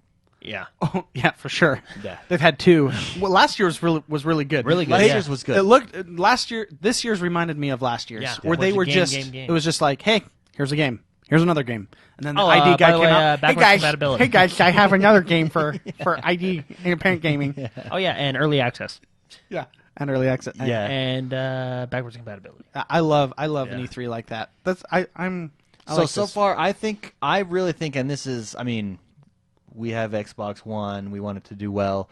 Yeah. Oh yeah, for sure. Yeah. They've had 2. Well, last year was really good. Really good, Last yeah. year's was good. It looked last year. This year's reminded me of last year's, Yeah. where Yeah. they Was were it just. game? It was just like, hey, here's a game. Here's another game, and then the Oh, ID guy by the came way, out. Hey backwards guys, compatibility. hey guys, I have another game for ID independent gaming. Oh yeah, and early access. Yeah, and early access. Yeah. And backwards compatibility. I love an Yeah. E3 like that. That's I So like this. far, I really think, and this is, I mean, we have Xbox One. We want it to do well,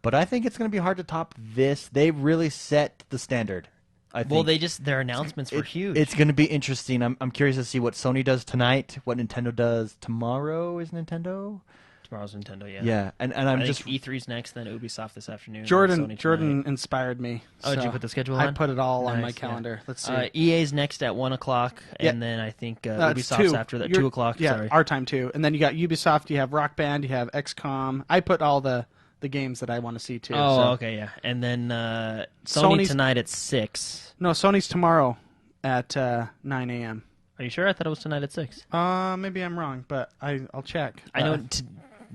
but I think it's going to be hard to top this. They really set the standard. I think. Well, their announcements were huge. It's going to be interesting. I'm curious to see what Sony does tonight, what Nintendo does tomorrow. Is Nintendo? Tomorrow's Nintendo, yeah. Yeah, and I I'm think just E3's next, then Ubisoft this afternoon. Jordan Sony Jordan tonight. inspired me. Oh, did so you put the schedule I on? put it all on my Nice, yeah. calendar. Let's see. EA's next at 1 o'clock, Yeah. and then I think No, it's Ubisoft's 2. after that, You're- 2 o'clock. Yeah, Sorry. our time too. And then you got Ubisoft. You have Rock Band. You have XCOM. I put all the games that I want to see too. Oh, so. okay, yeah. And then Sony Sony's- tonight at 6. No, Sony's tomorrow at 9 a.m. Are you sure? I thought it was tonight at 6. Maybe I'm wrong, but I'll check. I know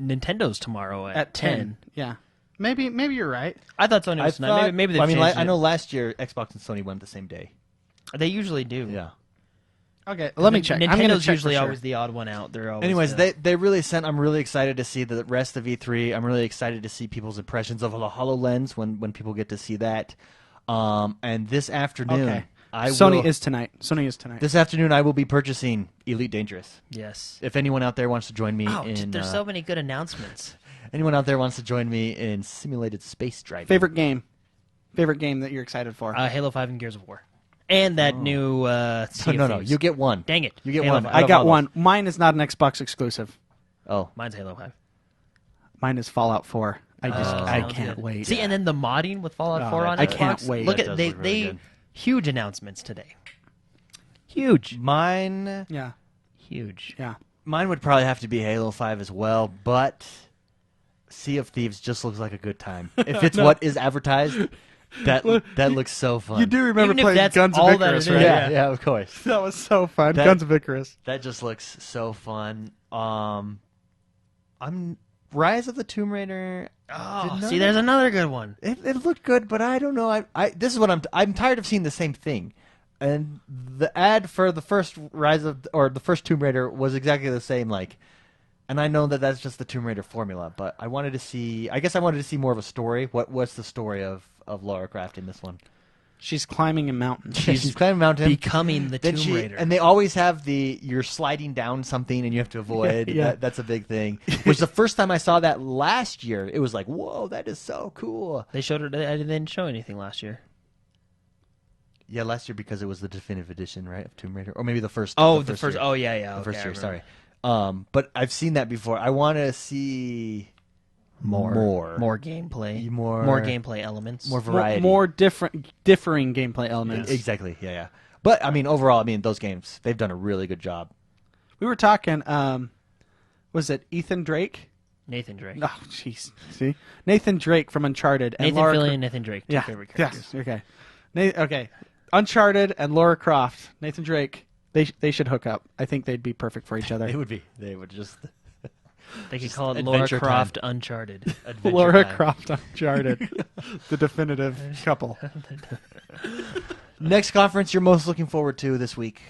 Nintendo's tomorrow At 10. Yeah. Maybe you're right. I thought Sony was tonight. Maybe they've I mean, changed I it. know last year Xbox and Sony went the same day. They usually do. Yeah. Okay, let me check. I'm gonna Nintendo's check usually for sure. always the odd one out. They're always Anyways, the- they really sent. I'm really excited to see the rest of E3. I'm really excited to see people's impressions of the HoloLens when people get to see that. And this afternoon, Okay. Sony Sony is tonight. Sony is tonight. This afternoon, I will be purchasing Elite Dangerous. Yes. If anyone out there wants to join me in, there's so many good announcements. anyone out there wants to join me in simulated space driving. Favorite game that you're excited for? Halo 5 and Gears of War. And that new Sea of No, Thieves. you get one. Dang it. You get Halo one. 5. I got all one. Mine is not an Xbox exclusive. Oh, Mine's Halo 5. Mine is Fallout 4. I Sounds can't good. wait. See, and then the modding with Fallout Oh, 4 on I Xbox. can't wait. Look That at does they look really they good. huge announcements today. Huge. mine Huge. Yeah. would probably have to be Halo 5 as well, but Sea of Thieves just looks like a good time. If it's what is advertised, that looks so fun. You do remember Even if playing that's Guns of all that Icarus, it is. right? Yeah, yeah, of course. That was so fun. That- Guns of Icarus. That just looks so fun. I'm Rise of the Tomb Raider. Oh, Did see, not- there's another good one. It looked good, but I don't know. This is what I'm tired of seeing the same thing. And the ad for the first the first Tomb Raider was exactly the same. And I know that that's just the Tomb Raider formula, but I wanted to see. I guess I wanted to see more of a story. What's the story of Lara Croft in this one? She's climbing a mountain. She's climbing a mountain, Becoming the then Tomb Raider. and they always have you're sliding down something and you have to avoid. Yeah. That's a big thing. Which the first time I saw that last year, it was like, whoa, that is so cool. They showed it. They didn't show anything last year. Yeah, last year because it was the definitive edition, right, of Tomb Raider, or maybe the first. Oh, the first. Year. Oh, yeah, yeah. The okay, first I year. remember. Sorry. But I've seen that before. I want to see more gameplay, More- gameplay elements. more variety, More different, differing gameplay elements. Exactly. Yeah. But I mean, overall, those games they've done a really good job. We were talking. Was it Ethan Drake? Nathan Drake, Oh, jeez. See, Nathan Drake from Uncharted and Nathan Lara. Fillion, and Nathan Drake, two Yeah. favorite Yeah. characters. Okay. Okay. Uncharted and Lara Croft. Nathan Drake. They should hook up. I think they'd be perfect for each other. They would just. They could Just call it Lara Adventure Croft Uncharted. Adventure Lara time. Croft Uncharted, the definitive couple. Next conference you're most looking forward to this week.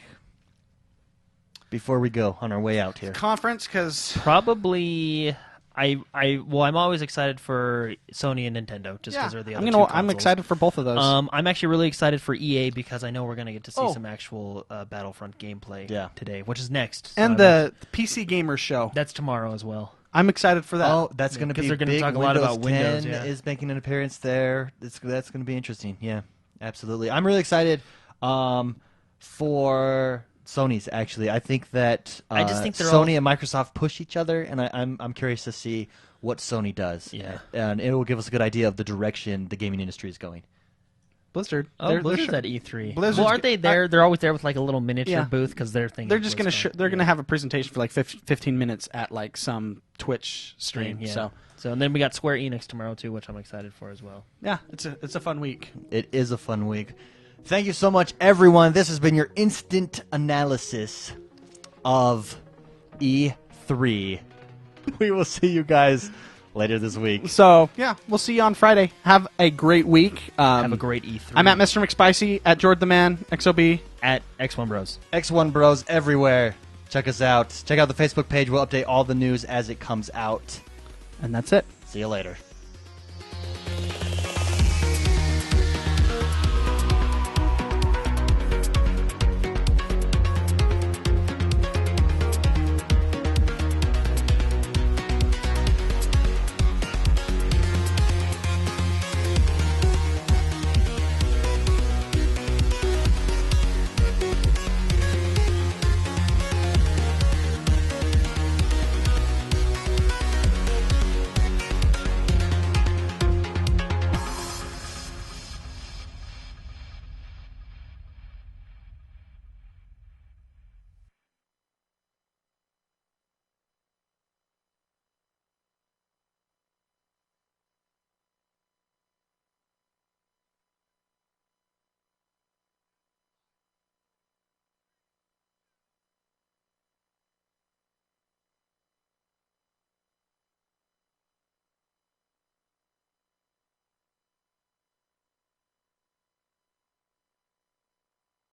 Before we go on our way out here. Conference, because Probably, I'm always excited for Sony and Nintendo just because they're the other two I'm consoles. excited for both of those. I'm actually really excited for EA because I know we're going to get to see Oh. some actual Battlefront gameplay Yeah. today, which is next. So and I'm the PC Gamers show. that's tomorrow as well. I'm excited for that. Oh, that's going to 'cause be they're gonna big. talk a lot about Windows, 10 yeah. is making an appearance there. That's going to be interesting. Yeah, absolutely. I'm really excited for Sony's. Actually, I think that I just think they're Sony all- and Microsoft push each other, and I'm curious to see what Sony does. Yeah. and it will give us a good idea of the direction the gaming industry is going. Blizzard. Oh, They're- Blizzard's they're, at E3. Blizzard's well, aren't g- they there? They're always there with like a little miniature Yeah. booth because they're thinking they're just gonna they're gonna have a presentation for like 15 minutes at like some Twitch stream. Yeah. So and then we got Square Enix tomorrow too, which I'm excited for as well. yeah, it's a fun week. It is a fun week. Thank you so much, everyone. This has been your instant analysis of E3. We will see you guys later this week. So, yeah, we'll see you on Friday. Have a great week. Have a great E3. I'm at Mr. McSpicy, at Jordan the Man, XOB. At X1Bros. X1 Bros everywhere. Check us out. Check out the Facebook page. We'll update all the news as it comes out. And that's it. See you later.